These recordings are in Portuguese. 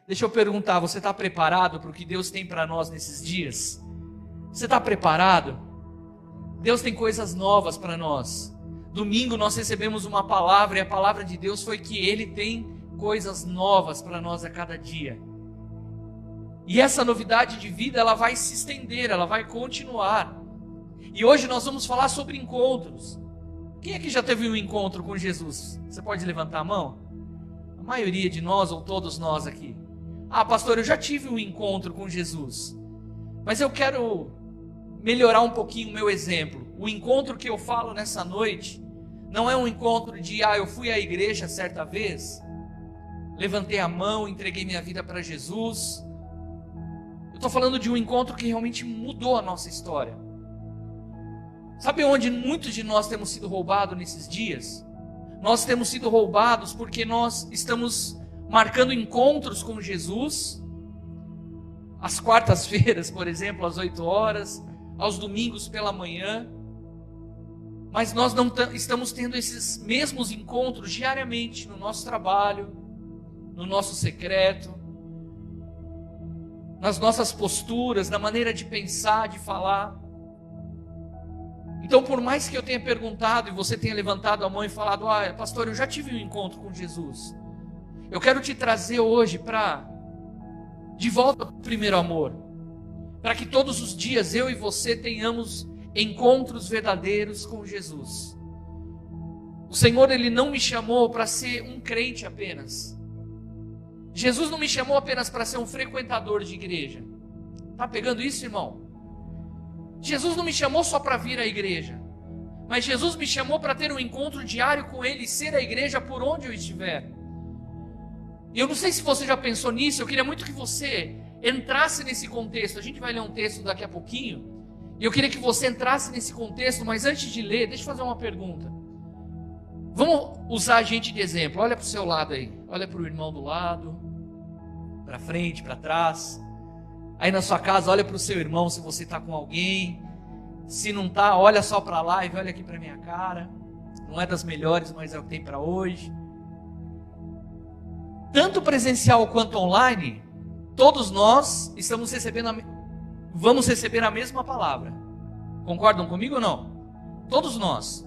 Deixa eu perguntar, você está preparado para o que Deus tem para nós nesses dias? Você está preparado? Deus tem coisas novas para nós. Domingo nós recebemos uma palavra, e a palavra de Deus foi que Ele tem coisas novas para nós a cada dia. E essa novidade de vida, ela vai se estender, ela vai continuar. E hoje nós vamos falar sobre encontros. Quem aqui já teve um encontro com Jesus? Você pode levantar a mão? A maioria de nós, ou todos nós aqui. Ah, pastor, eu já tive um encontro com Jesus, mas eu quero melhorar um pouquinho o meu exemplo. O encontro que eu falo nessa noite não é um encontro de, eu fui à igreja certa vez, levantei a mão, entreguei minha vida para Jesus. Eu estou falando de um encontro que realmente mudou a nossa história. Sabe onde muitos de nós temos sido roubados nesses dias? Nós temos sido roubados porque nós estamos marcando encontros com Jesus, às quartas-feiras, por exemplo, às 8 horas, aos domingos pela manhã, mas nós não estamos tendo esses mesmos encontros diariamente no nosso trabalho, no nosso secreto, nas nossas posturas, na maneira de pensar, de falar. Então, por mais que eu tenha perguntado e você tenha levantado a mão e falado, pastor, eu já tive um encontro com Jesus, eu quero te trazer hoje de volta para o primeiro amor, para que todos os dias eu e você tenhamos encontros verdadeiros com Jesus. O Senhor, Ele não me chamou para ser um crente apenas. Jesus não me chamou apenas para ser um frequentador de igreja. Está pegando isso, irmão? Jesus não me chamou só para vir à igreja, mas Jesus me chamou para ter um encontro diário com Ele e ser a igreja por onde eu estiver. E eu não sei se você já pensou nisso, eu queria muito que você entrasse nesse contexto. A gente vai ler um texto daqui a pouquinho, e eu queria que você entrasse nesse contexto, mas antes de ler, deixa eu fazer uma pergunta. Vamos usar a gente de exemplo. Olha para o seu lado aí, olha para o irmão do lado, para frente, para trás. Aí na sua casa, olha para o seu irmão se você está com alguém. Se não está, olha só para a live, olha aqui para minha cara. Não é das melhores, mas é o que tem para hoje. Tanto presencial quanto online, todos nós vamos receber a mesma palavra. Concordam comigo ou não? Todos nós.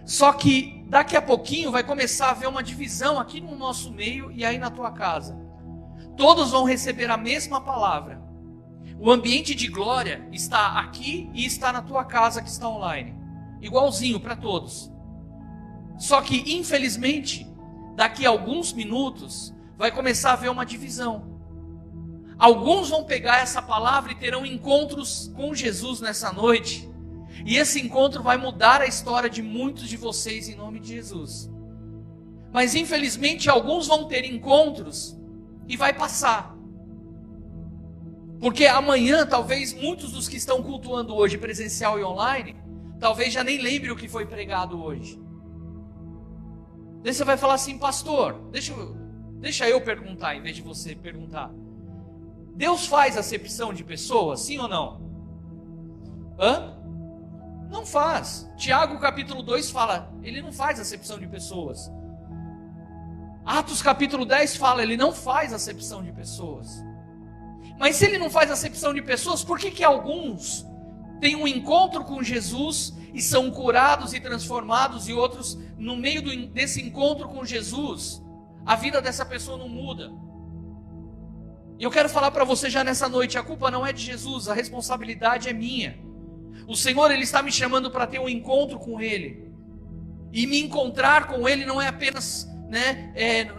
Só que daqui a pouquinho vai começar a haver uma divisão aqui no nosso meio e aí na tua casa. Todos vão receber a mesma palavra. O ambiente de glória está aqui e está na tua casa que está online. Igualzinho para todos. Só que, infelizmente, daqui a alguns minutos, vai começar a haver uma divisão. Alguns vão pegar essa palavra e terão encontros com Jesus nessa noite. E esse encontro vai mudar a história de muitos de vocês em nome de Jesus. Mas, infelizmente, alguns vão ter encontros e vai passar. Porque amanhã, talvez, muitos dos que estão cultuando hoje, presencial e online, talvez já nem lembre o que foi pregado hoje. Daí você vai falar assim, pastor, deixa eu perguntar, em vez de você perguntar. Deus faz acepção de pessoas, sim ou não? Não faz. Tiago capítulo 2 fala, ele não faz acepção de pessoas. Atos capítulo 10 fala, ele não faz acepção de pessoas. Mas se ele não faz acepção de pessoas, por que alguns têm um encontro com Jesus e são curados e transformados, e outros, no meio desse encontro com Jesus, a vida dessa pessoa não muda? E eu quero falar para você já nessa noite, a culpa não é de Jesus, a responsabilidade é minha. O Senhor, Ele está me chamando para ter um encontro com Ele. E me encontrar com Ele não é apenas,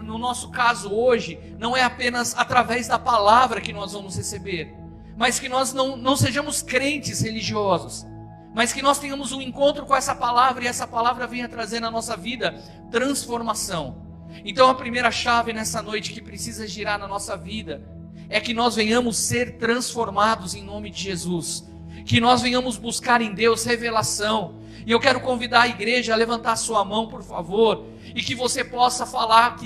no nosso caso hoje, não é apenas através da palavra que nós vamos receber, mas que nós não sejamos crentes religiosos, mas que nós tenhamos um encontro com essa palavra, e essa palavra venha trazer na nossa vida transformação. Então a primeira chave nessa noite que precisa girar na nossa vida é que nós venhamos ser transformados em nome de Jesus, que nós venhamos buscar em Deus revelação. E eu quero convidar a igreja a levantar a sua mão, por favor, e que você possa falar,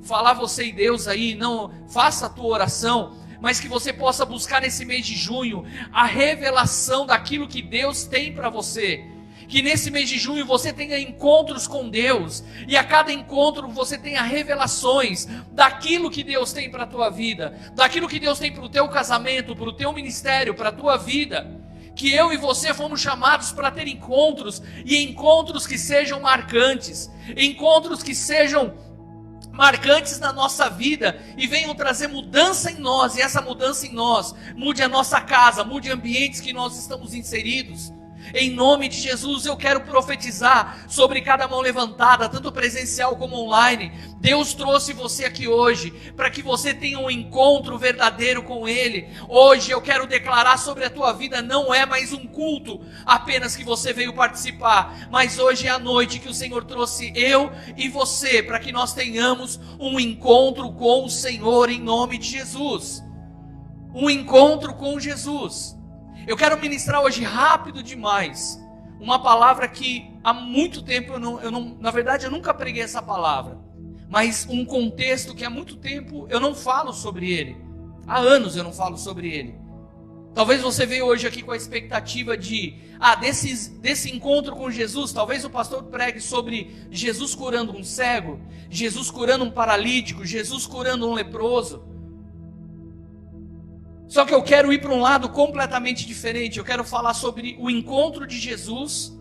falar você e Deus aí, não faça a tua oração, mas que você possa buscar nesse mês de junho a revelação daquilo que Deus tem para você. Que nesse mês de junho você tenha encontros com Deus, e a cada encontro você tenha revelações daquilo que Deus tem para a tua vida, daquilo que Deus tem para o teu casamento, para o teu ministério, para a tua vida. Que eu e você fomos chamados para ter encontros, e encontros que sejam marcantes, encontros que sejam marcantes na nossa vida e venham trazer mudança em nós, e essa mudança em nós mude a nossa casa, mude ambientes que nós estamos inseridos. Em nome de Jesus, eu quero profetizar sobre cada mão levantada, tanto presencial como online. Deus trouxe você aqui hoje para que você tenha um encontro verdadeiro com Ele. Hoje eu quero declarar sobre a tua vida, não é mais um culto apenas que você veio participar, mas hoje é a noite que o Senhor trouxe eu e você para que nós tenhamos um encontro com o Senhor em nome de Jesus. Um encontro com Jesus. Eu quero ministrar hoje rápido demais uma palavra que há muito tempo na verdade eu nunca preguei essa palavra, mas um contexto que há muito tempo eu não falo sobre ele. Há anos eu não falo sobre ele. Talvez você veio hoje aqui com a expectativa desse encontro com Jesus. Talvez o pastor pregue sobre Jesus curando um cego, Jesus curando um paralítico, Jesus curando um leproso. Só que eu quero ir para um lado completamente diferente. Eu quero falar sobre o encontro de Jesus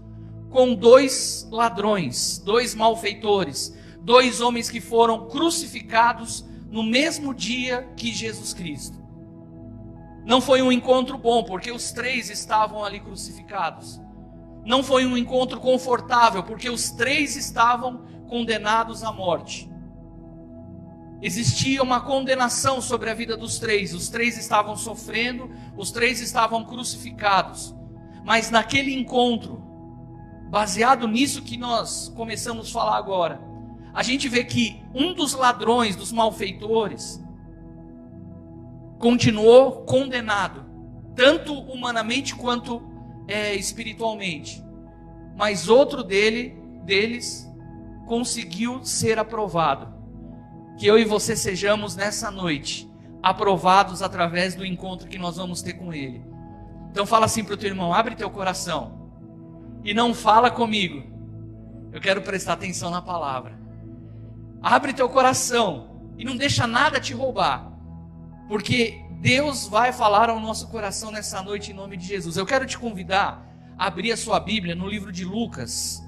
com dois ladrões, dois malfeitores, dois homens que foram crucificados no mesmo dia que Jesus Cristo. Não foi um encontro bom, porque os três estavam ali crucificados. Não foi um encontro confortável, porque os três estavam condenados à morte. Existia uma condenação sobre a vida dos três. Os três estavam sofrendo, os três estavam crucificados. Mas naquele encontro, baseado nisso que nós começamos a falar agora, a gente vê que um dos ladrões, dos malfeitores, continuou condenado, tanto humanamente quanto espiritualmente. Mas outro deles conseguiu ser aprovado. Que eu e você sejamos nessa noite aprovados através do encontro que nós vamos ter com Ele. Então fala assim para o teu irmão: abre teu coração e não fala comigo. Eu quero prestar atenção na palavra. Abre teu coração e não deixa nada te roubar, porque Deus vai falar ao nosso coração nessa noite em nome de Jesus. Eu quero te convidar a abrir a sua Bíblia no livro de Lucas.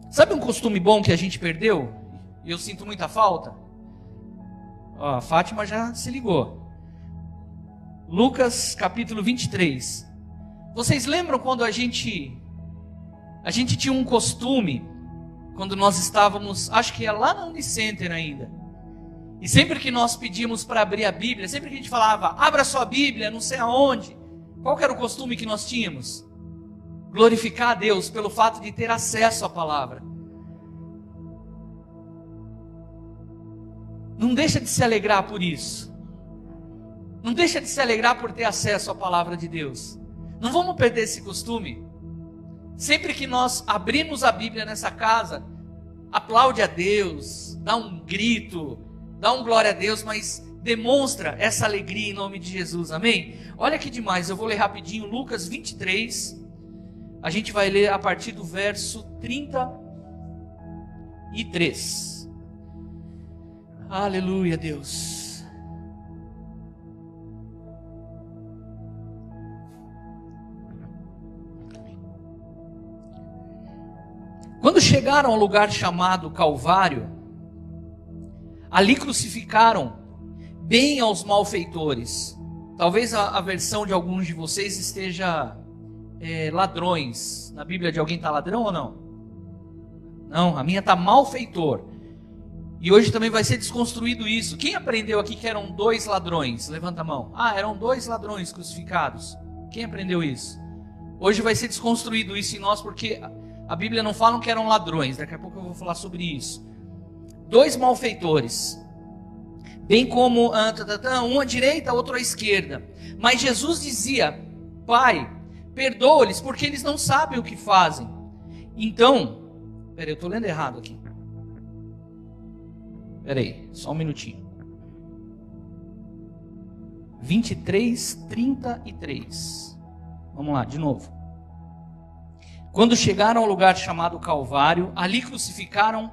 Sabe um costume bom que a gente perdeu? E eu sinto muita falta. A Fátima já se ligou. Lucas capítulo 23. Vocês lembram quando a gente tinha um costume, quando nós estávamos, acho que é lá na Unicenter ainda, e sempre que nós pedíamos para abrir a Bíblia, sempre que a gente falava, abra sua Bíblia, não sei aonde, qual que era o costume que nós tínhamos? Glorificar a Deus pelo fato de ter acesso à palavra. Não deixa de se alegrar por isso. Não deixa de se alegrar por ter acesso à palavra de Deus. Não vamos perder esse costume. Sempre que nós abrimos a Bíblia nessa casa, aplaude a Deus, dá um grito, dá um glória a Deus, mas demonstra essa alegria em nome de Jesus, amém? Olha que demais, eu vou ler rapidinho Lucas 23. A gente vai ler a partir do verso 33. Aleluia, Deus. Quando chegaram ao lugar chamado Calvário, ali crucificaram bem aos malfeitores. Talvez a versão de alguns de vocês esteja ladrões. Na Bíblia de alguém está ladrão ou não? Não, a minha está malfeitor. E hoje também vai ser desconstruído isso. Quem aprendeu aqui que eram dois ladrões? Levanta a mão. Eram dois ladrões crucificados. Quem aprendeu isso? Hoje vai ser desconstruído isso em nós, porque a Bíblia não fala que eram ladrões. Daqui a pouco eu vou falar sobre isso. Dois malfeitores, bem como um à direita, outro à esquerda. Mas Jesus dizia: Pai, perdoa-lhes, porque eles não sabem o que fazem. Então, peraí, eu estou lendo errado aqui. Peraí, só um minutinho. 23:33. Vamos lá, de novo. Quando chegaram ao lugar chamado Calvário, ali crucificaram,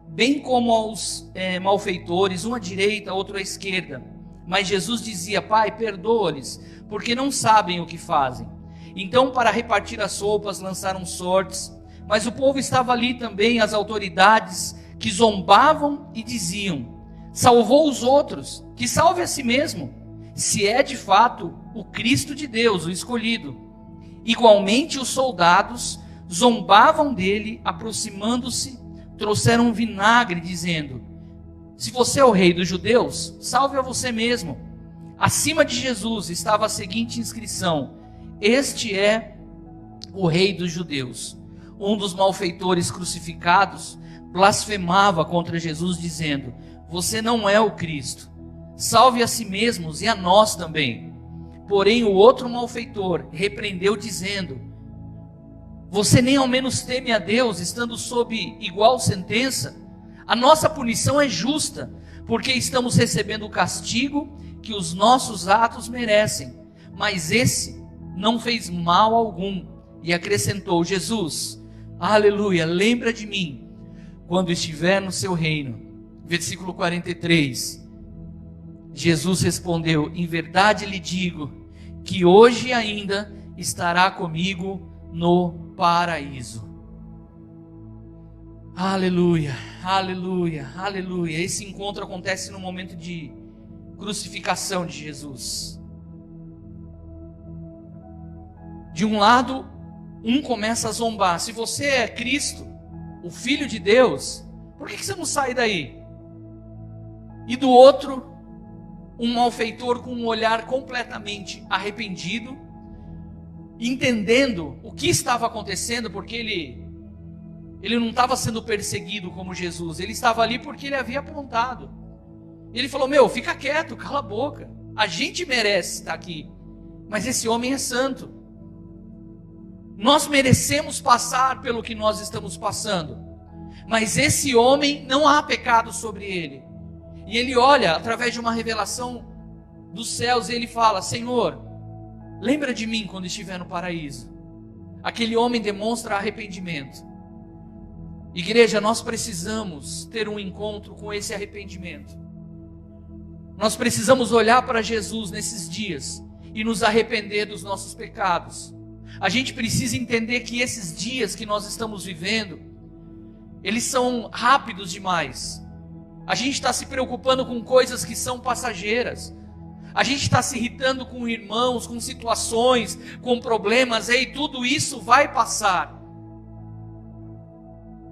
bem como aos malfeitores, um à direita, outro à esquerda. Mas Jesus dizia: Pai, perdoa-lhes, porque não sabem o que fazem. Então, para repartir as roupas, lançaram sortes. Mas o povo estava ali também, as autoridades, que zombavam e diziam: salvou os outros, que salve a si mesmo, se é de fato o Cristo de Deus, o escolhido. Igualmente os soldados zombavam dele, aproximando-se, trouxeram vinagre, dizendo: se você é o rei dos judeus, salve a você mesmo. Acima de Jesus estava a seguinte inscrição: este é o rei dos judeus. Um dos malfeitores crucificados blasfemava contra Jesus, dizendo: você não é o Cristo, salve a si mesmos e a nós também. Porém o outro malfeitor repreendeu, dizendo: você nem ao menos teme a Deus, estando sob igual sentença? A nossa punição é justa, porque estamos recebendo o castigo que os nossos atos merecem. Mas esse não fez mal algum. E acrescentou Jesus: aleluia, lembra de mim quando estiver no seu reino. Versículo 43. Jesus respondeu: em verdade lhe digo que hoje ainda estará comigo no paraíso. Aleluia, aleluia, aleluia. Esse encontro acontece no momento de crucificação de Jesus. De um lado, um começa a zombar: se você é Cristo, o Filho de Deus, por que você não sai daí? E do outro, um malfeitor com um olhar completamente arrependido, entendendo o que estava acontecendo, porque ele não estava sendo perseguido como Jesus, ele estava ali porque ele havia apontado. Ele falou: meu, fica quieto, cala a boca, a gente merece estar aqui, mas esse homem é santo. Nós merecemos passar pelo que nós estamos passando, mas esse homem, não há pecado sobre ele. E ele olha através de uma revelação dos céus e ele fala: Senhor, lembra de mim quando estiver no paraíso. Aquele homem demonstra arrependimento. Igreja, nós precisamos ter um encontro com esse arrependimento. Nós precisamos olhar para Jesus nesses dias e nos arrepender dos nossos pecados. A gente precisa entender que esses dias que nós estamos vivendo, eles são rápidos demais. A gente está se preocupando com coisas que são passageiras. A gente está se irritando com irmãos, com situações, com problemas. E tudo isso vai passar.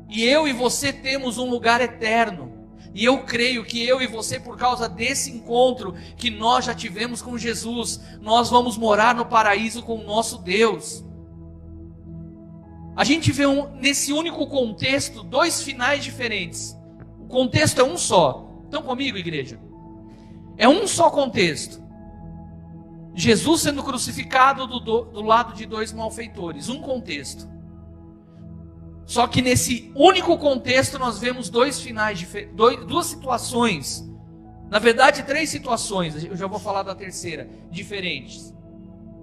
E eu e você temos um lugar eterno. E eu creio que eu e você, por causa desse encontro que nós já tivemos com Jesus, nós vamos morar no paraíso com o nosso Deus. A gente vê nesse único contexto dois finais diferentes. O contexto é um só. Estão comigo, igreja? É um só contexto. Jesus sendo crucificado do lado de dois malfeitores. Um contexto. Só que nesse único contexto nós vemos dois finais diferentes, duas situações. Na verdade, três situações. Eu já vou falar da terceira, diferentes.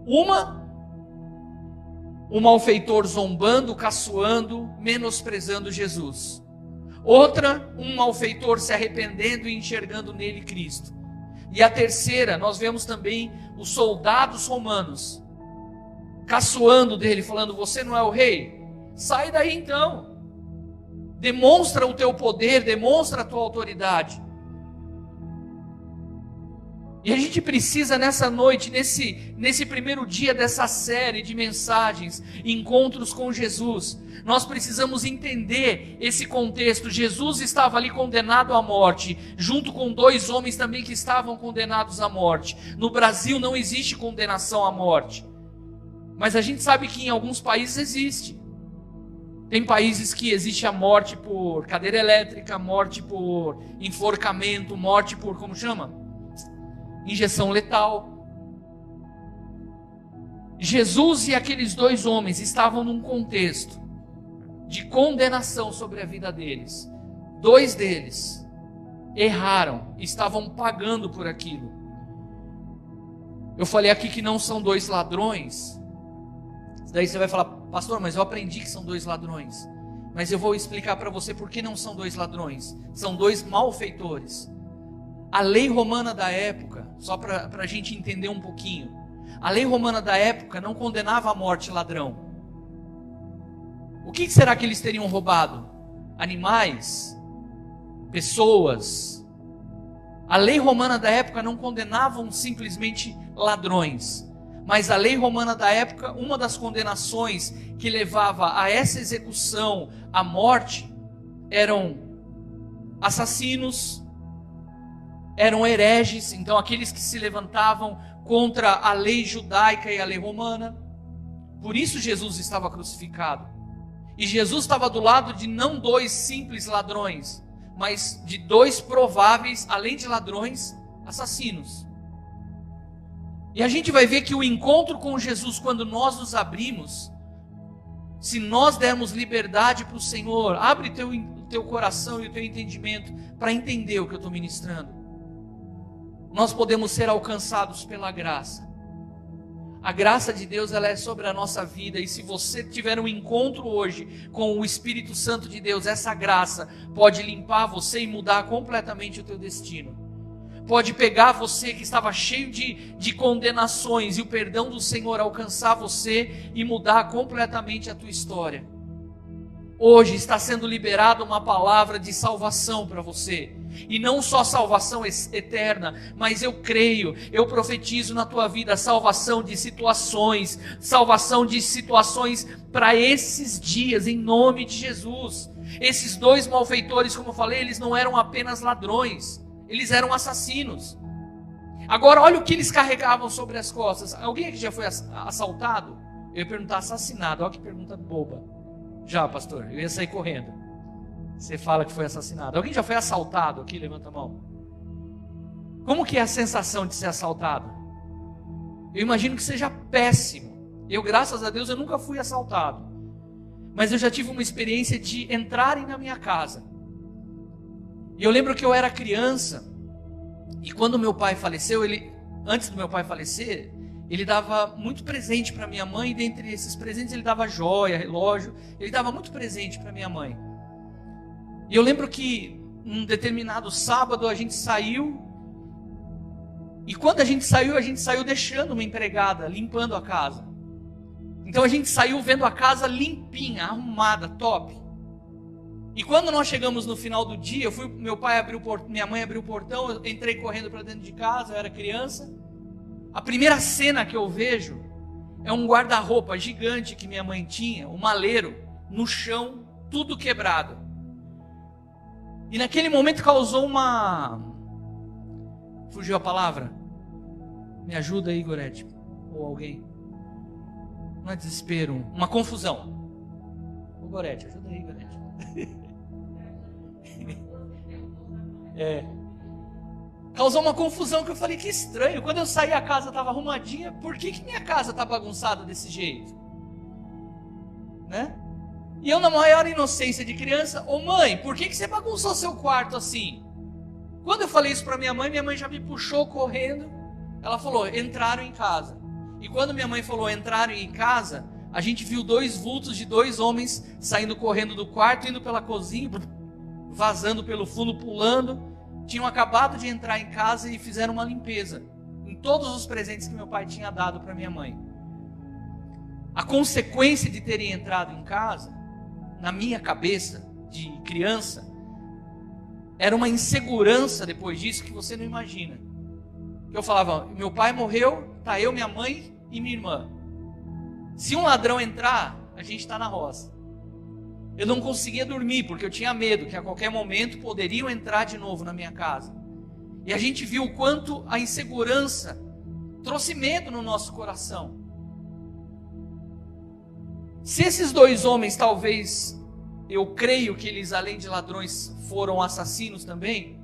Uma, o malfeitor zombando, caçoando, menosprezando Jesus. Outra, um malfeitor se arrependendo e enxergando nele Cristo. E a terceira, nós vemos também os soldados romanos caçoando dele, falando: você não é o rei? Sai daí então. Demonstra o teu poder, demonstra a tua autoridade. E a gente precisa nessa noite, nesse primeiro dia dessa série de mensagens, encontros com Jesus, nós precisamos entender esse contexto. Jesus estava ali condenado à morte, junto com dois homens também que estavam condenados à morte. No Brasil não existe condenação à morte, mas a gente sabe que em alguns países existe. Tem países que existe a morte por cadeira elétrica, morte por enforcamento, morte por, como chama? Injeção letal. Jesus e aqueles dois homens estavam num contexto de condenação sobre a vida deles. Dois deles erraram, estavam pagando por aquilo. Eu falei aqui que não são dois ladrões, Daí você vai falar: pastor, mas eu aprendi que são 2 ladrões. Mas eu vou explicar para você por que não são 2 ladrões. São 2 malfeitores. A lei romana da época, só para a gente entender um pouquinho, a lei romana da época não condenava à morte ladrão. O que será que eles teriam roubado? Animais? Pessoas? A lei romana da época não condenavam simplesmente ladrões. Mas a lei romana da época, uma das condenações que levava a essa execução, a morte, eram assassinos, eram hereges, então aqueles que se levantavam contra a lei judaica e a lei romana. Por isso Jesus estava crucificado. E Jesus estava do lado de não 2 simples ladrões, mas de 2 prováveis, além de ladrões, assassinos. E a gente vai ver que o encontro com Jesus, quando nós nos abrimos, se nós dermos liberdade para o Senhor, abre o teu coração e o teu entendimento para entender o que eu estou ministrando, nós podemos ser alcançados pela graça. A graça de Deus, ela é sobre a nossa vida, e se você tiver um encontro hoje com o Espírito Santo de Deus, essa graça pode limpar você e mudar completamente o teu destino. Pode pegar você que estava cheio de condenações e o perdão do Senhor alcançar você e mudar completamente a tua história. Hoje está sendo liberada uma palavra de salvação para você. E não só salvação eterna, mas eu creio, eu profetizo na tua vida salvação de situações para esses dias, em nome de Jesus. Esses 2 malfeitores, como eu falei, eles não eram apenas ladrões, eles eram assassinos. Agora olha o que eles carregavam sobre as costas. Alguém aqui já foi assaltado? Eu ia perguntar assassinado, olha que pergunta boba. Já, pastor, eu ia sair correndo. Você fala que foi assassinado. Alguém já foi assaltado aqui? Levanta a mão. Como que é a sensação de ser assaltado? Eu imagino que seja péssimo. Eu, graças a Deus, eu nunca fui assaltado. Mas eu já tive uma experiência de entrarem na minha casa. E eu lembro que eu era criança. E quando meu pai faleceu, antes do meu pai falecer, ele dava muito presente para minha mãe. E dentre esses presentes ele dava joia, relógio. Ele dava muito presente para minha mãe. E eu lembro que um determinado sábado a gente saiu. E quando a gente saiu deixando uma empregada, limpando a casa. Então a gente saiu vendo a casa limpinha, arrumada, top. E quando nós chegamos no final do dia, minha mãe abriu o portão, eu entrei correndo para dentro de casa, eu era criança. A primeira cena que eu vejo é um guarda-roupa gigante que minha mãe tinha, um maleiro, no chão, tudo quebrado. E naquele momento causou fugiu a palavra? Me ajuda aí, Gorete, ou alguém. Não é desespero, uma confusão. Ô Gorete, ajuda aí, Gorete. Causou uma confusão que eu falei, que estranho. Quando eu saí, a casa estava arrumadinha. Por que minha casa está bagunçada desse jeito? Né? E eu, na maior inocência de criança, ô mãe, por que você bagunçou seu quarto assim? Quando eu falei isso para minha mãe já me puxou correndo. Ela falou, entraram em casa. E quando minha mãe falou, entraram em casa, a gente viu 2 vultos de 2 homens saindo correndo do quarto, indo pela cozinha, vazando pelo fundo, pulando. Tinham acabado de entrar em casa e fizeram uma limpeza em todos os presentes que meu pai tinha dado para minha mãe. A consequência de terem entrado em casa, na minha cabeça de criança, era uma insegurança depois disso que você não imagina. Eu falava, meu pai morreu, tá eu, minha mãe e minha irmã. Se um ladrão entrar, a gente está na roça. Eu não conseguia dormir, porque eu tinha medo que a qualquer momento poderiam entrar de novo na minha casa. E a gente viu o quanto a insegurança trouxe medo no nosso coração. Se esses 2 homens, talvez, eu creio que eles, além de ladrões, foram assassinos também.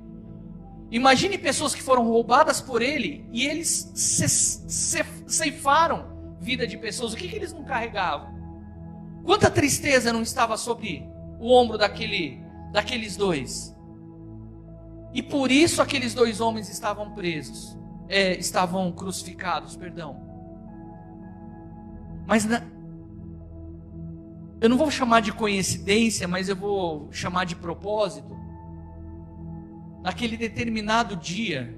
Imagine pessoas que foram roubadas por ele e eles ceifaram vida de pessoas. O que eles não carregavam? Quanta tristeza não estava sobre o ombro daqueles 2? E por isso aqueles 2 homens estavam estavam crucificados, perdão. Mas eu não vou chamar de coincidência, mas eu vou chamar de propósito. Naquele determinado dia,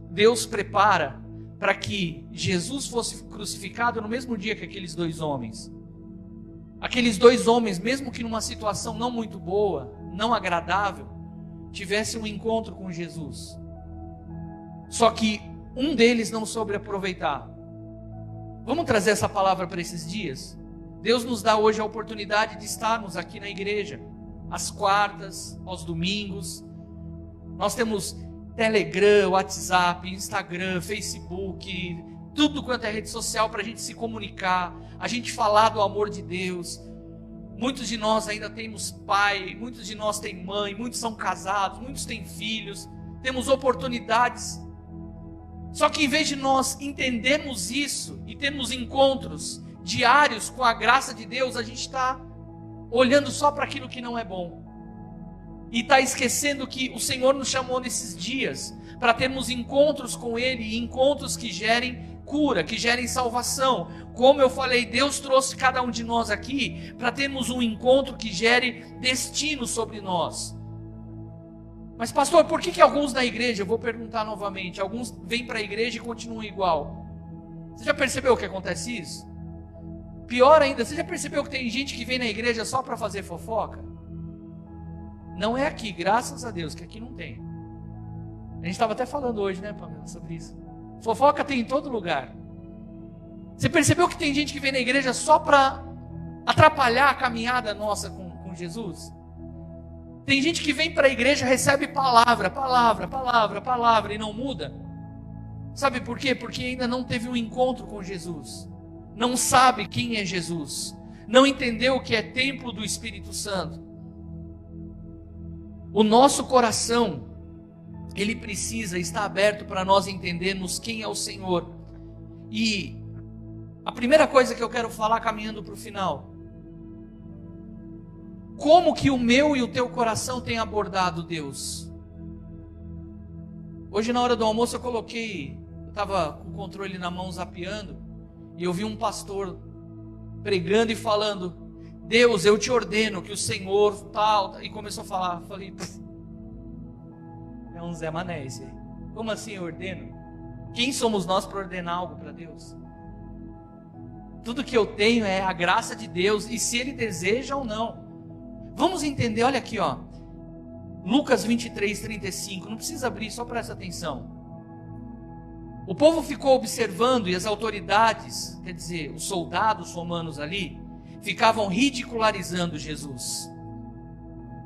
Deus prepara para que Jesus fosse crucificado no mesmo dia que aqueles dois homens. Aqueles dois homens, mesmo que numa situação não muito boa, não agradável, tivessem um encontro com Jesus. Só que um deles não soube aproveitar. Vamos trazer essa palavra para esses dias? Deus nos dá hoje a oportunidade de estarmos aqui na igreja, às quartas, aos domingos. Nós temos Telegram, WhatsApp, Instagram, Facebook, tudo quanto é rede social para a gente se comunicar, a gente falar do amor de Deus. Muitos de nós ainda temos pai, muitos de nós têm mãe, muitos são casados, muitos têm filhos, temos oportunidades. Só que em vez de nós entendermos isso e termos encontros diários com a graça de Deus, a gente está olhando só para aquilo que não é bom. E está esquecendo que o Senhor nos chamou nesses dias para termos encontros com Ele, e encontros que gerem cura, que gerem salvação. Como eu falei, Deus trouxe cada um de nós aqui para termos um encontro que gere destino sobre nós. Mas pastor, por que alguns da igreja, eu vou perguntar novamente, alguns vêm para a igreja e continuam igual? Você já percebeu que acontece isso? Pior ainda, você já percebeu que tem gente que vem na igreja só para fazer fofoca? Não é aqui, graças a Deus, que aqui não tem. A gente estava até falando hoje, né, Pamela, sobre isso. Fofoca tem em todo lugar. Você percebeu que tem gente que vem na igreja só para atrapalhar a caminhada nossa com Jesus? Tem gente que vem para a igreja, recebe palavra e não muda. Sabe por quê? Porque ainda não teve um encontro com Jesus. Não sabe quem é Jesus. Não entendeu o que é templo do Espírito Santo. O nosso coração, ele precisa estar aberto para nós entendermos quem é o Senhor. E a primeira coisa que eu quero falar, caminhando para o final: como que o meu e o teu coração tem abordado Deus? Hoje na hora do almoço eu estava com o controle na mão zapeando, e eu vi um pastor pregando e falando: Deus, eu te ordeno que o Senhor tal, e começou a falar. Falei, é um Zé Mané esse aí. Como assim eu ordeno? Quem somos nós para ordenar algo para Deus? Tudo que eu tenho é a graça de Deus, e se Ele deseja ou não. Vamos entender, olha aqui, ó. Lucas 23:35, não precisa abrir, só presta atenção. O povo ficou observando, e as autoridades, quer dizer, os soldados romanos ali, ficavam ridicularizando Jesus.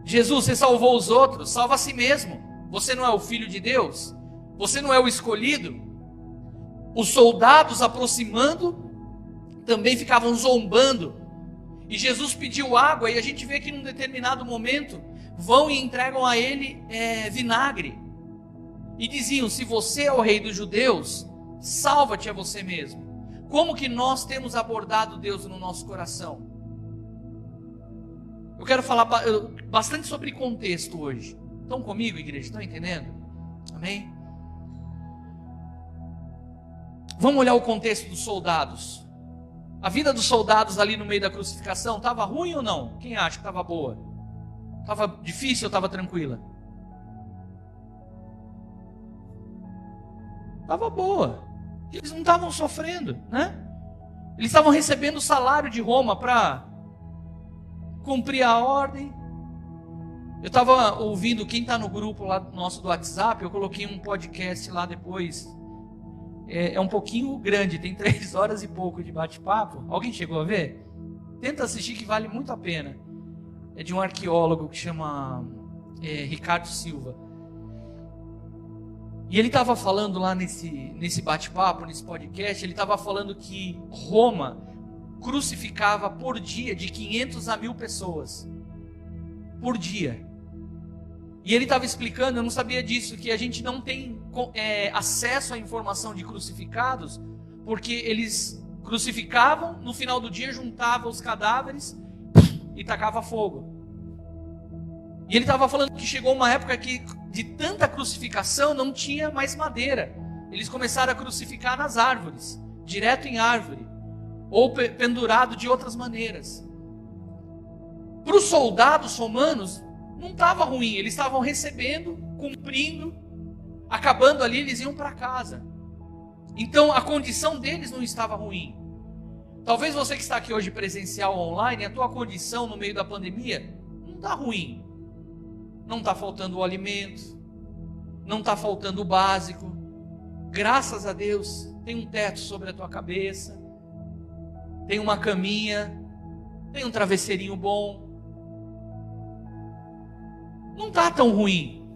Jesus, você salvou os outros, salva a si mesmo. Você não é o Filho de Deus? Você não é o escolhido? Os soldados, aproximando, também ficavam zombando. E Jesus pediu água, e a gente vê que num determinado momento vão e entregam a ele vinagre. E diziam: se você é o rei dos judeus, salva-te a você mesmo. Como que nós temos abordado Deus no nosso coração? Eu quero falar bastante sobre contexto hoje. Estão comigo, igreja? Estão entendendo? Amém? Vamos olhar o contexto dos soldados. A vida dos soldados ali no meio da crucificação estava ruim ou não? Quem acha que estava boa? Estava difícil ou estava tranquila? Estava boa. Eles não estavam sofrendo, né? Eles estavam recebendo o salário de Roma para cumprir a ordem. Eu estava ouvindo, quem está no grupo lá nosso do WhatsApp, eu coloquei um podcast lá depois. É um pouquinho grande, tem 3 horas e pouco de bate-papo. Alguém chegou a ver? Tenta assistir, que vale muito a pena. É de um arqueólogo que chama Ricardo Silva. E ele estava falando lá nesse bate-papo, nesse podcast, ele estava falando que Roma crucificava por dia de 500 a 1000 pessoas. Por dia. E ele estava explicando, eu não sabia disso, que a gente não tem acesso à informação de crucificados, porque eles crucificavam, no final do dia juntavam os cadáveres e tacava fogo. E ele estava falando que chegou uma época que de tanta crucificação não tinha mais madeira. Eles começaram a crucificar nas árvores, direto em árvore, ou pendurado de outras maneiras. Para os soldados romanos, não estava ruim. Eles estavam recebendo, cumprindo, acabando ali, eles iam para casa. Então a condição deles não estava ruim. Talvez você que está aqui hoje presencial ou online, a tua condição no meio da pandemia não está ruim. Não está faltando o alimento, não está faltando o básico. Graças a Deus, tem um teto sobre a tua cabeça, tem uma caminha, tem um travesseirinho bom. Não está tão ruim.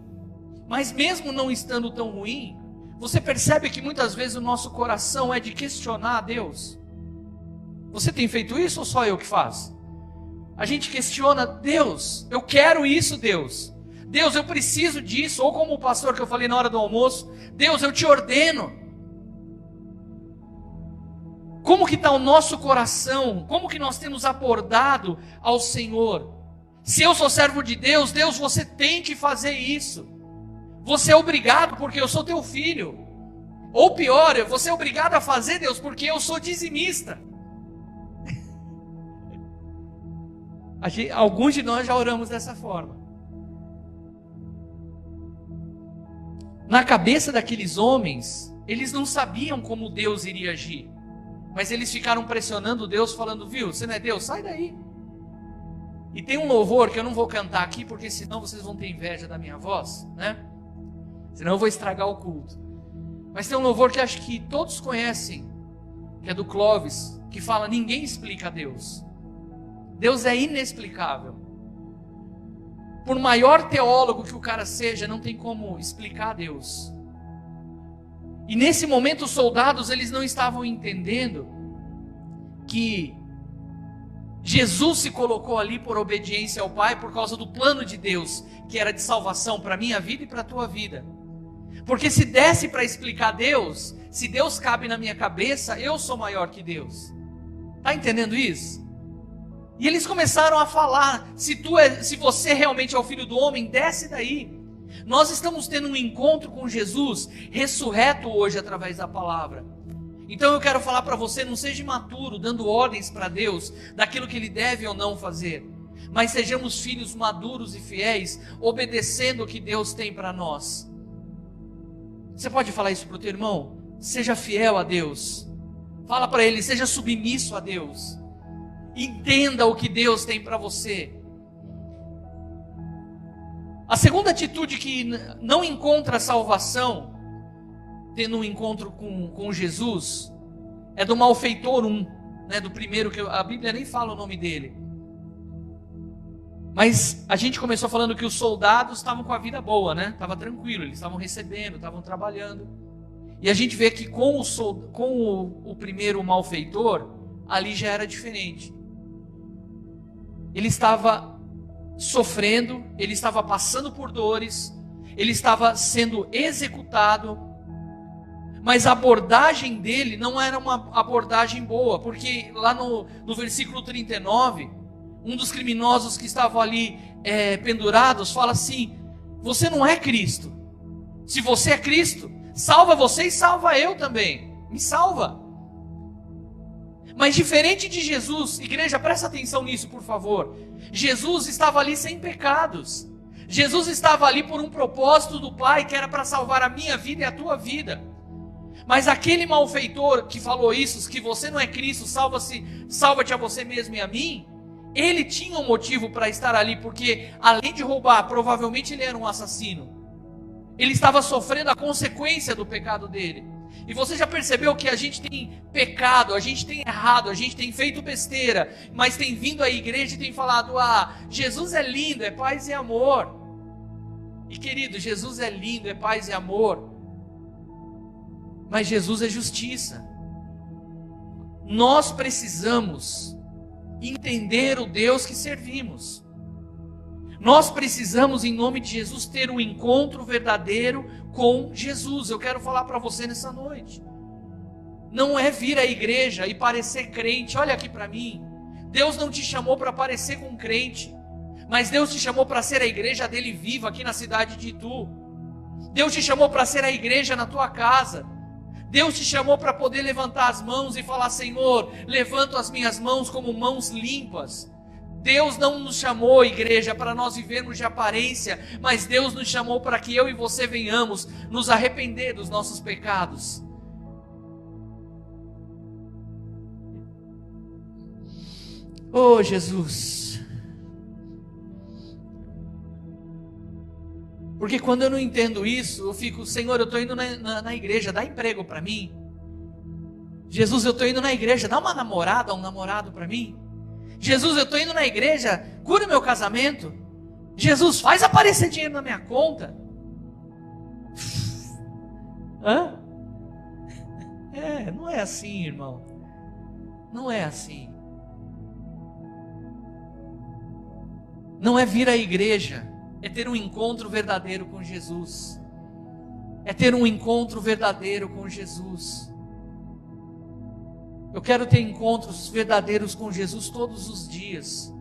Mas mesmo não estando tão ruim, você percebe que muitas vezes o nosso coração é de questionar a Deus. Você tem feito isso ou só eu que faço? A gente questiona: Deus, eu quero isso, Deus. Deus, eu preciso disso. Ou como o pastor que eu falei na hora do almoço: Deus, eu te ordeno. Como que está o nosso coração? Como que nós temos abordado ao Senhor? Se eu sou servo de Deus, Deus, você tem que fazer isso. Você é obrigado porque eu sou teu filho. Ou pior, você é obrigado a fazer, Deus, porque eu sou dizimista. Alguns de nós já oramos dessa forma. Na cabeça daqueles homens, eles não sabiam como Deus iria agir. Mas eles ficaram pressionando Deus, falando: viu, você não é Deus? Sai daí. E tem um louvor que eu não vou cantar aqui, porque senão vocês vão ter inveja da minha voz, né? Senão eu vou estragar o culto. Mas tem um louvor que acho que todos conhecem, que é do Clóvis, que fala: ninguém explica a Deus. Deus é inexplicável. Por maior teólogo que o cara seja, não tem como explicar a Deus. E nesse momento os soldados, eles não estavam entendendo que Jesus se colocou ali por obediência ao Pai, por causa do plano de Deus, que era de salvação para a minha vida e para a tua vida. Porque se desse para explicar Deus, se Deus cabe na minha cabeça, eu sou maior que Deus. Está entendendo isso? E eles começaram a falar: se você realmente é o Filho do Homem, desce daí. Nós estamos tendo um encontro com Jesus, ressurreto hoje através da palavra. Então eu quero falar para você: não seja imaturo, dando ordens para Deus, daquilo que Ele deve ou não fazer. Mas sejamos filhos maduros e fiéis, obedecendo o que Deus tem para nós. Você pode falar isso para o teu irmão? Seja fiel a Deus. Fala para ele: seja submisso a Deus. Entenda o que Deus tem para você. A segunda atitude que não encontra salvação, tendo um encontro com Jesus, é do malfeitor 1, né, do primeiro, que a Bíblia nem fala o nome dele. Mas a gente começou falando que os soldados estavam com a vida boa, né? Estava tranquilo, eles estavam recebendo, estavam trabalhando. E a gente vê que com o primeiro malfeitor, ali já era diferente. Ele estava sofrendo, ele estava passando por dores, ele estava sendo executado, mas a abordagem dele não era uma abordagem boa, porque lá no versículo 39, um dos criminosos que estavam ali pendurados fala assim: você não é Cristo. Se você é Cristo, salva você e salva eu também. Me salva. Mas diferente de Jesus, igreja, presta atenção nisso, por favor. Jesus estava ali sem pecados. Jesus estava ali por um propósito do Pai, que era para salvar a minha vida e a tua vida. Mas aquele malfeitor que falou isso, que você não é Cristo, salva-te a você mesmo e a mim, ele tinha um motivo para estar ali, porque além de roubar, provavelmente ele era um assassino. Ele estava sofrendo a consequência do pecado dele. E você já percebeu que a gente tem pecado, a gente tem errado, a gente tem feito besteira, mas tem vindo à igreja e tem falado: Jesus é lindo, é paz e amor. E querido, Jesus é lindo, é paz e amor, mas Jesus é justiça. Nós precisamos entender o Deus que servimos. Nós precisamos, em nome de Jesus, ter um encontro verdadeiro com Jesus. Eu quero falar para você nessa noite. Não é vir à igreja e parecer crente. Olha aqui para mim. Deus não te chamou para parecer com um crente, mas Deus te chamou para ser a igreja dele viva aqui na cidade de Itu. Deus te chamou para ser a igreja na tua casa. Deus te chamou para poder levantar as mãos e falar: Senhor, levanto as minhas mãos como mãos limpas. Deus não nos chamou, igreja, para nós vivermos de aparência, mas Deus nos chamou para que eu e você venhamos nos arrepender dos nossos pecados. Oh, Jesus. Porque quando eu não entendo isso, eu fico, Senhor, eu estou indo na igreja, dá emprego para mim. Jesus, eu estou indo na igreja, dá uma namorada, um namorado para mim. Jesus, eu estou indo na igreja, cura o meu casamento. Jesus, faz aparecer dinheiro na minha conta. Hã? Não é assim, irmão. Não é assim. Não é vir à igreja, é ter um encontro verdadeiro com Jesus. É ter um encontro verdadeiro com Jesus. Eu quero ter encontros verdadeiros com Jesus todos os dias.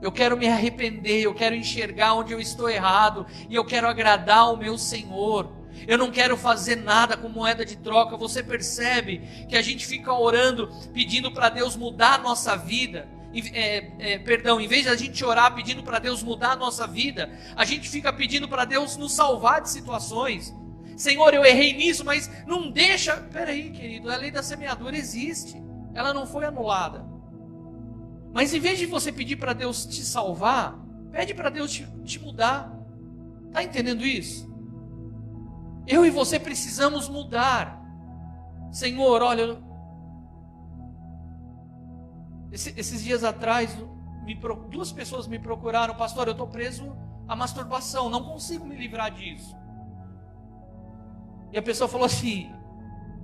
Eu quero me arrepender, eu quero enxergar onde eu estou errado, e eu quero agradar o meu Senhor. Eu não quero fazer nada com moeda de troca. Você percebe que a gente fica orando, pedindo para Deus mudar a nossa vida? Em vez de a gente orar pedindo para Deus mudar a nossa vida, a gente fica pedindo para Deus nos salvar de situações. Senhor, eu errei nisso, mas não deixa. Peraí, querido, a lei da semeadura existe, ela não foi anulada. Mas em vez de você pedir para Deus te salvar, pede para Deus te mudar. Está entendendo isso? Eu e você precisamos mudar. Senhor, olha, esses dias atrás, duas pessoas me procuraram, pastor, eu estou preso à masturbação, não consigo me livrar disso. E a pessoa falou assim,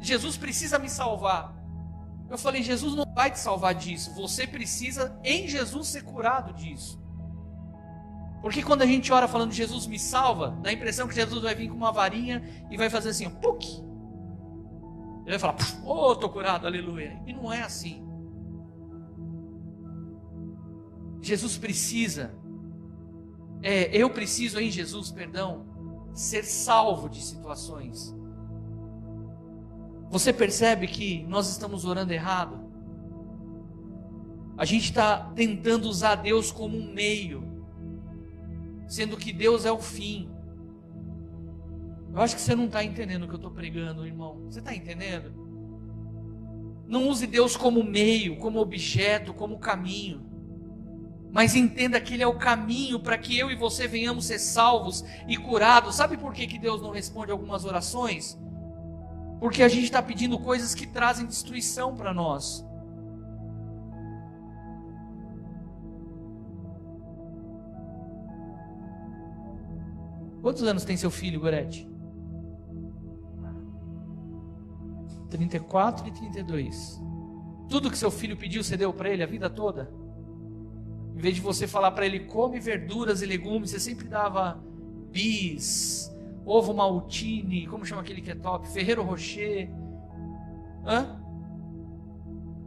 Jesus precisa me salvar. Eu falei, Jesus não vai te salvar disso, você precisa em Jesus ser curado disso. Porque quando a gente ora falando Jesus me salva, dá a impressão que Jesus vai vir com uma varinha e vai fazer assim, puc. Ele vai falar, oh, estou curado, aleluia. E não é assim. Jesus precisa, eu preciso em Jesus, ser salvo de situações. Você percebe que nós estamos orando errado? A gente está tentando usar Deus como um meio, sendo que Deus é o fim. Eu acho que você não está entendendo o que eu estou pregando, irmão. Você está entendendo? Não use Deus como meio, como objeto, como caminho. Mas entenda que Ele é o caminho para que eu e você venhamos ser salvos e curados. Sabe por que Deus não responde algumas orações? Porque a gente está pedindo coisas que trazem destruição para nós. Quantos anos tem seu filho, Gorete? 34 e 32. Tudo que seu filho pediu, você deu para ele a vida toda? Em vez de você falar para ele, come verduras e legumes, você sempre dava bis, ovo maltine, como chama aquele que é top? Ferrero Rocher.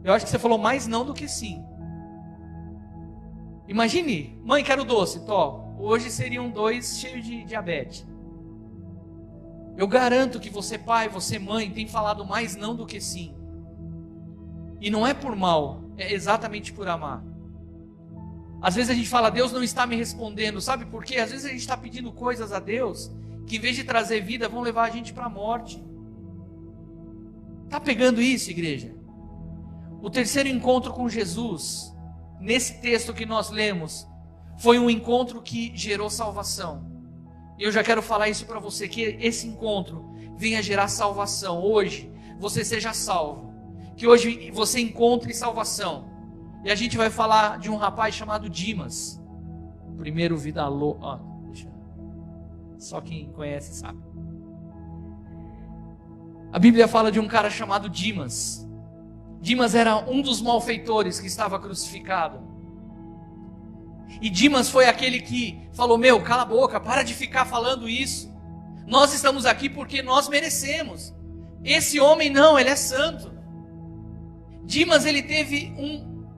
Eu acho que você falou mais não do que sim. Imagine, mãe, quero doce, hoje seriam 2 cheios de diabetes. Eu garanto que você pai, você mãe, tem falado mais não do que sim. E não é por mal, é exatamente por amar. Às vezes a gente fala, Deus não está me respondendo, sabe por quê? Às vezes a gente está pedindo coisas a Deus que em vez de trazer vida, vão levar a gente para a morte. Está pegando isso, igreja? O terceiro encontro com Jesus, nesse texto que nós lemos, foi um encontro que gerou salvação. E eu já quero falar isso para você, que esse encontro venha gerar salvação. Hoje, você seja salvo. Que hoje você encontre salvação. E a gente vai falar de um rapaz chamado Dimas. O primeiro vida louca. Só quem conhece sabe. A Bíblia fala de um cara chamado Dimas. Dimas era um dos malfeitores que estava crucificado. E Dimas foi aquele que falou, cala a boca, para de ficar falando isso. Nós estamos aqui porque nós merecemos. Esse homem não, ele é santo. Dimas, ele teve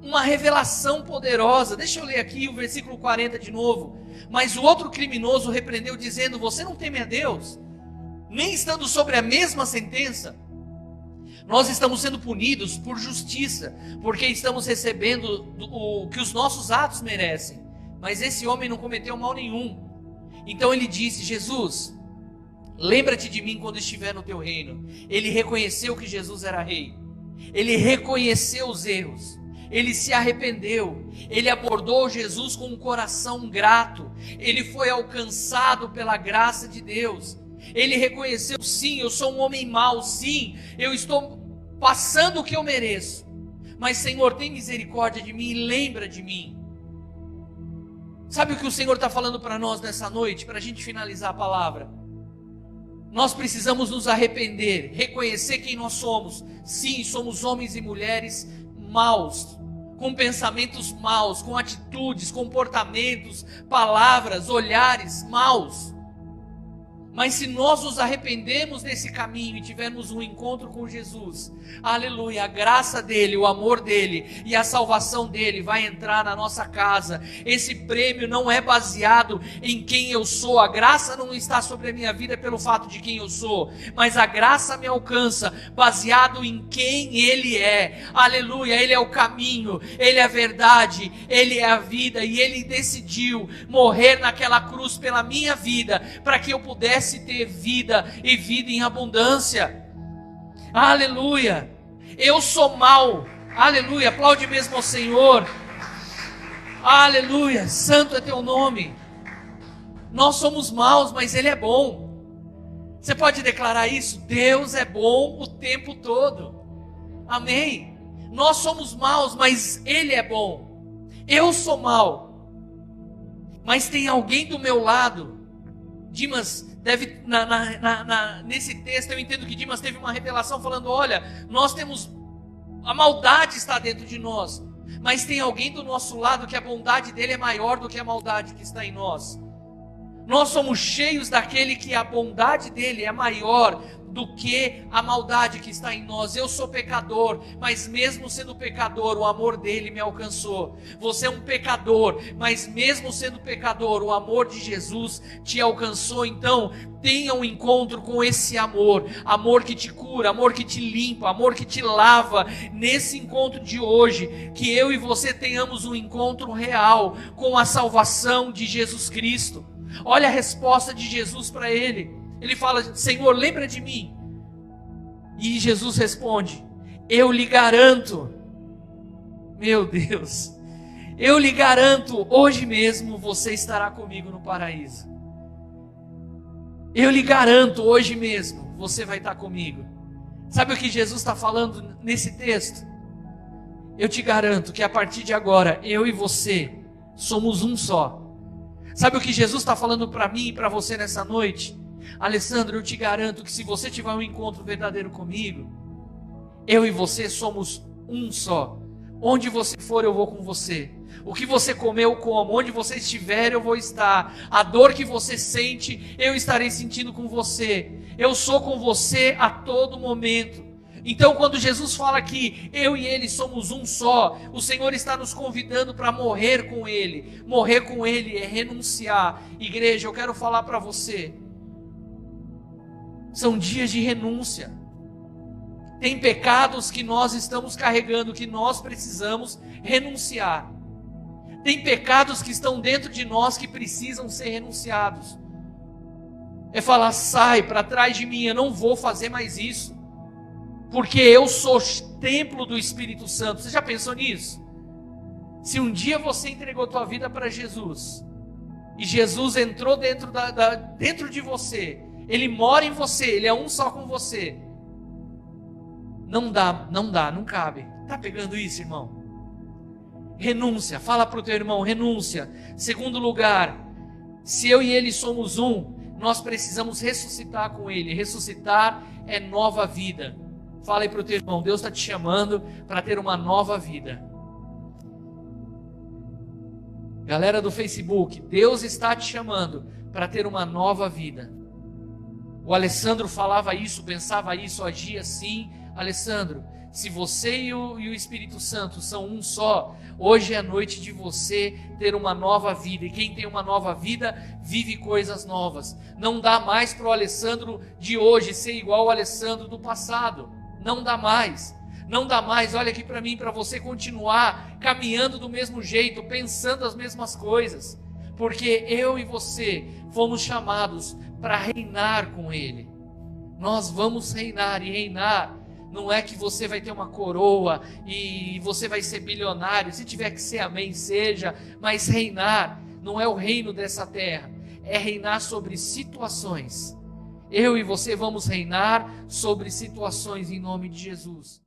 uma revelação poderosa. Deixa eu ler aqui o versículo 40 de novo. Mas o outro criminoso repreendeu, dizendo, você não teme a Deus, nem estando sobre a mesma sentença? Nós estamos sendo punidos por justiça, porque estamos recebendo o que os nossos atos merecem. Mas esse homem não cometeu mal nenhum. Então ele disse: Jesus, lembra-te de mim quando estiver no teu reino. Ele reconheceu que Jesus era rei. Ele reconheceu os erros. Ele se arrependeu. Ele abordou Jesus com um coração grato. Ele foi alcançado pela graça de Deus. Ele reconheceu: sim, eu sou um homem mau. Sim, eu estou passando o que eu mereço. Mas Senhor, tem misericórdia de mim e lembra de mim. Sabe o que o Senhor está falando para nós nessa noite? Para a gente finalizar a palavra. Nós precisamos nos arrepender, reconhecer quem nós somos. Sim, somos homens e mulheres maus, com pensamentos maus, com atitudes, comportamentos, palavras, olhares maus. Mas se nós nos arrependemos desse caminho e tivermos um encontro com Jesus, aleluia, a graça dele, o amor dele e a salvação dele vai entrar na nossa casa. Esse prêmio não é baseado em quem eu sou. A graça não está sobre a minha vida pelo fato de quem eu sou, mas a graça me alcança baseado em quem ele é. Aleluia, ele é o caminho, ele é a verdade, ele é a vida, e ele decidiu morrer naquela cruz pela minha vida, para que eu pudesse ter vida e vida em abundância. Aleluia. Eu sou mau. Aleluia. Aplaude mesmo ao Senhor. Aleluia. Santo é teu nome. Nós somos maus, mas ele é bom. Você pode declarar isso? Deus é bom o tempo todo. Amém. Nós somos maus, mas ele é bom. Eu sou mau, mas tem alguém do meu lado. Dimas deve, nesse texto eu entendo que Dimas teve uma revelação falando: olha, nós temos, a maldade está dentro de nós, mas tem alguém do nosso lado que a bondade dele é maior do que a maldade que está em nós. Nós somos cheios daquele que a bondade dele é maior do que a maldade que está em nós. Eu sou pecador, mas mesmo sendo pecador, o amor dele me alcançou. Você é um pecador, mas mesmo sendo pecador, o amor de Jesus te alcançou. Então, tenha um encontro com esse amor, amor que te cura, amor que te limpa, amor que te lava. Nesse encontro de hoje, que eu e você tenhamos um encontro real com a salvação de Jesus Cristo. Olha a resposta de Jesus para ele. Ele fala: Senhor, lembra de mim. E Jesus responde: eu lhe garanto, meu Deus, eu lhe garanto, hoje mesmo você estará comigo no paraíso. Eu lhe garanto, hoje mesmo você vai estar comigo. Sabe o que Jesus está falando nesse texto? Eu te garanto que a partir de agora, eu e você somos um só. Sabe o que Jesus está falando para mim e para você nessa noite? Alessandro, eu te garanto que se você tiver um encontro verdadeiro comigo, eu e você somos um só. Onde você for, eu vou com você. O que você comer, eu como. Onde você estiver, eu vou estar. A dor que você sente, eu estarei sentindo com você. Eu sou com você a todo momento. Então, quando Jesus fala que eu e ele somos um só, o Senhor está nos convidando para morrer com ele. Morrer com ele é renunciar. Igreja, eu quero falar para você. São dias de renúncia. Tem pecados que nós estamos carregando, que nós precisamos renunciar. Tem pecados que estão dentro de nós que precisam ser renunciados. É falar: sai para trás de mim, eu não vou fazer mais isso. Porque eu sou templo do Espírito Santo. Você já pensou nisso? Se um dia você entregou tua vida para Jesus, e Jesus entrou dentro de você, ele mora em você, ele é um só com você, não dá, não cabe. Tá pegando isso, irmão? Renúncia, fala para o teu irmão, renúncia. Segundo lugar, se eu e ele somos um, nós precisamos ressuscitar com ele. Ressuscitar é nova vida. Fala aí para o teu irmão: Deus está te chamando para ter uma nova vida. Galera do Facebook, Deus está te chamando para ter uma nova vida. O Alessandro falava isso, pensava isso, agia assim. Alessandro, se você e o Espírito Santo são um só, hoje é a noite de você ter uma nova vida. E quem tem uma nova vida, vive coisas novas. Não dá mais para o Alessandro de hoje ser igual ao Alessandro do passado. Não dá mais. Não dá mais, olha aqui para mim, para você continuar caminhando do mesmo jeito, pensando as mesmas coisas. Porque eu e você fomos chamados para reinar com Ele. Nós vamos reinar, e reinar não é que você vai ter uma coroa e você vai ser bilionário. Se tiver que ser, amém, seja. Mas reinar não é o reino dessa terra, é reinar sobre situações. Eu e você vamos reinar sobre situações em nome de Jesus.